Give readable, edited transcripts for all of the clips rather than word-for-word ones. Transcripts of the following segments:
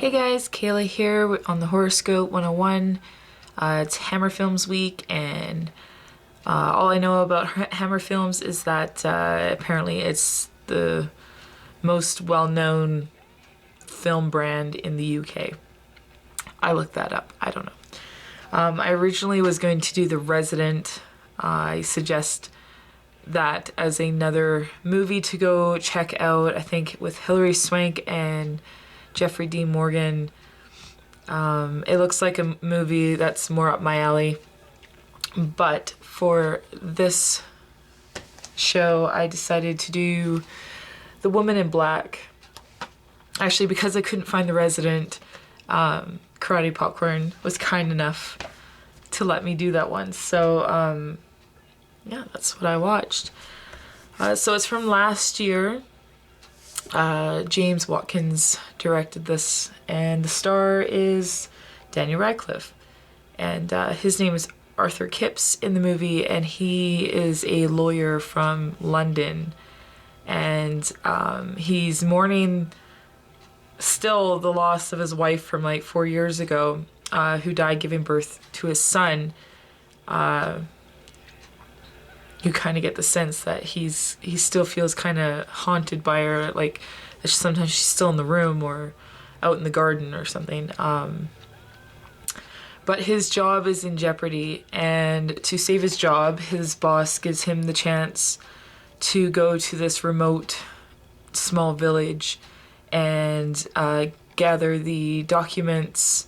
Hey guys, Kayla here on the Horoscope 101. It's Hammer Films week, and all I know about Hammer Films is that apparently it's the most well-known film brand in the UK. I looked that up. I don't know. I originally was going to do The Resident. I suggest that as another movie to go check out. I think with Hilary Swank and Jeffrey Dean Morgan. It looks like a movie that's more up my alley. But for this show, I decided to do The Woman in Black. Actually, because I couldn't find The Resident, Karate Popcorn was kind enough to let me do that one. So, yeah, that's what I watched. So it's from last year. James Watkins directed this, and the star is Daniel Radcliffe. And his name is Arthur Kipps in the movie, and he is a lawyer from London. And he's mourning still the loss of his wife from like 4 years ago, who died giving birth to his son. You kind of get the sense that he still feels kind of haunted by her, like sometimes she's still in the room or out in the garden or something. But his job is in jeopardy, and to save his job, his boss gives him the chance to go to this remote small village and gather the documents,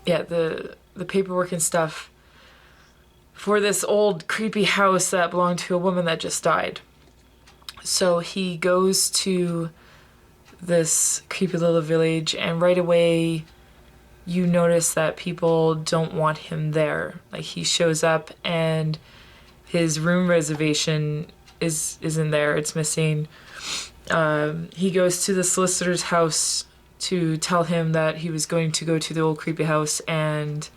the paperwork and stuff for this old creepy house that belonged to a woman that just died. So he goes to this creepy little village, and right away you notice that people don't want him there. Like, he shows up and his room reservation isn't there, it's missing. He goes to the solicitor's house to tell him that he was going to go to the old creepy house, and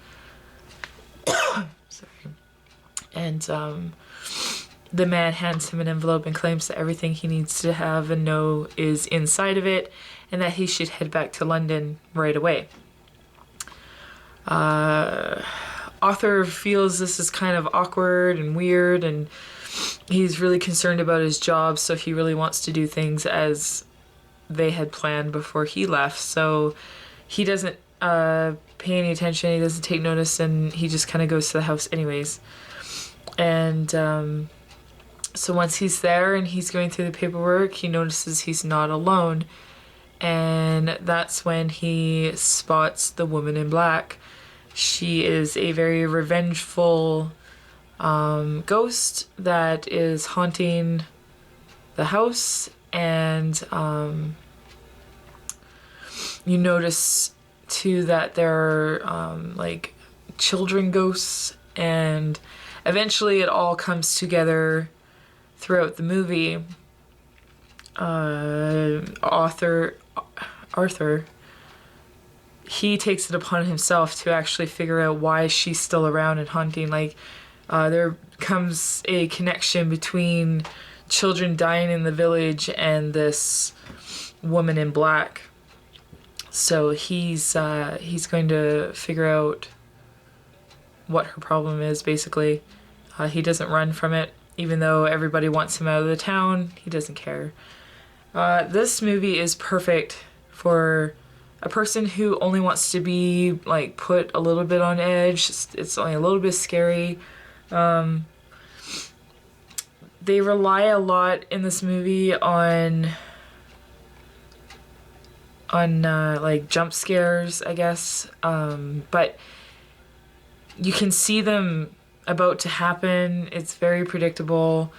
the man hands him an envelope and claims that everything he needs to have and know is inside of it, and that he should head back to London right away. Arthur feels this is kind of awkward and weird, and he's really concerned about his job, so he really wants to do things as they had planned before he left. So he doesn't pay any attention, he doesn't take notice, and he just kind of goes to the house anyways. And so once he's there and he's going through the paperwork, he notices he's not alone, and that's when he spots the woman in black. She is a very revengeful ghost that is haunting the house, and you notice too that there are like children ghosts, and eventually it all comes together throughout the movie. Arthur, he takes it upon himself to actually figure out why she's still around and haunting. Like, there comes a connection between children dying in the village and this woman in black. So he's going to figure out what her problem is, basically. He doesn't run from it, even though everybody wants him out of the town. He doesn't care. This movie is perfect for a person who only wants to be like put a little bit on edge. It's only a little bit scary. They rely a lot in this movie on like jump scares, I guess. But you can see them about to happen. It's very predictable.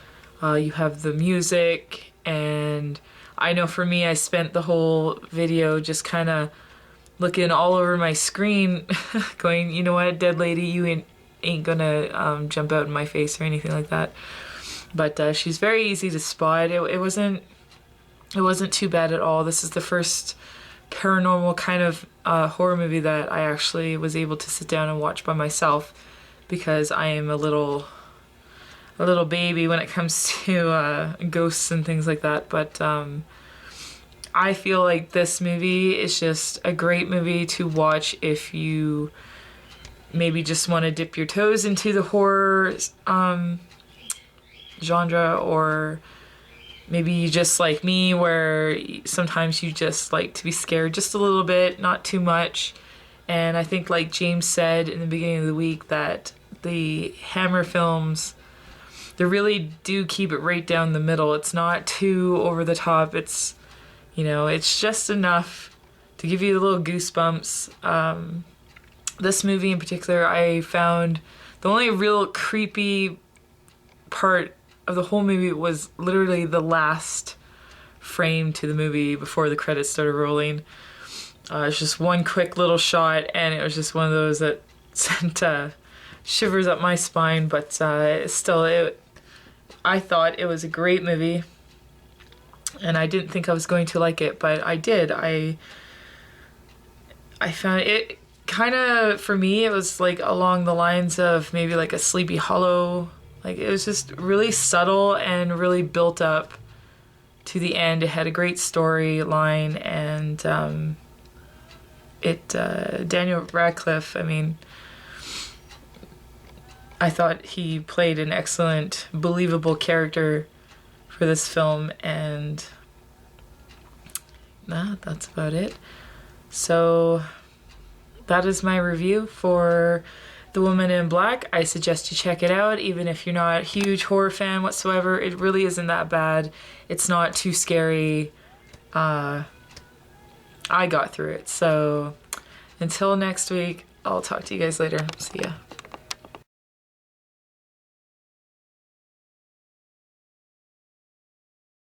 You have the music, and I know for me, I spent the whole video just kind of looking all over my screen going, you know what, dead lady, you ain't gonna jump out in my face or anything like that. But she's very easy to spot. It wasn't too bad at all. This is the first paranormal kind of horror movie that I actually was able to sit down and watch by myself, because I am a little a little baby when it comes to ghosts and things like that. But I feel like this movie is just a great movie to watch if you maybe just want to dip your toes into the horror genre, or maybe you just like me where sometimes you just like to be scared just a little bit, not too much. And I think, like James said in the beginning of the week, that the Hammer films, they really do keep it right down the middle. It's not too over the top. It's, you know, it's just enough to give you a little goosebumps. This movie in particular, I found the only real creepy part of the whole movie was literally the last frame to the movie before the credits started rolling. It's just one quick little shot, and it was just one of those that sent shivers up my spine. But still, I thought it was a great movie, and I didn't think I was going to like it, but I did. I found it kind of, for me, it was like along the lines of maybe like a Sleepy Hollow. Like, it was just really subtle and really built up to the end. It had a great storyline, and Daniel Radcliffe, I mean, I thought he played an excellent, believable character for this film, and that's about it. So that is my review for The Woman in Black. I suggest you check it out, even if you're not a huge horror fan whatsoever. It really isn't that bad. It's not too scary. I got through it. So until next week, I'll talk to you guys later. See ya.